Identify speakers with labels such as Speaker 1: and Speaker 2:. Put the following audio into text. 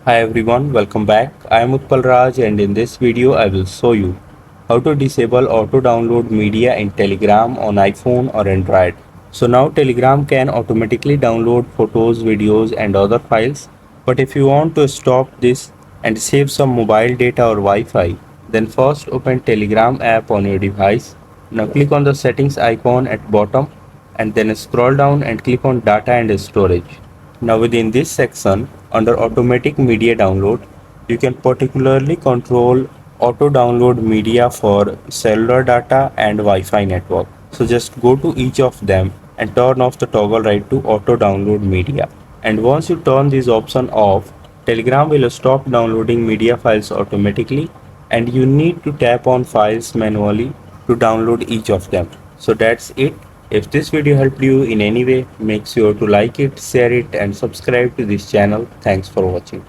Speaker 1: Hi everyone, welcome back. I am Utpal Raj and in this video I will show you how to disable auto download media in Telegram on iPhone or Android. So now Telegram can automatically download photos, videos and other files. But if you want to stop this and save some mobile data or Wi-Fi, then first open Telegram app on your device. Now click on the settings icon at bottom and then scroll down and click on data and storage. Now within this section under automatic media download, you can particularly control auto download media for cellular data and Wi-Fi network. So just go to each of them and turn off the toggle right to auto download media. And once you turn this option off, Telegram will stop downloading media files automatically and you need to tap on files manually to download each of them. So that's it. If this video helped you in any way, make sure to like it, share it and subscribe to this channel. Thanks for watching.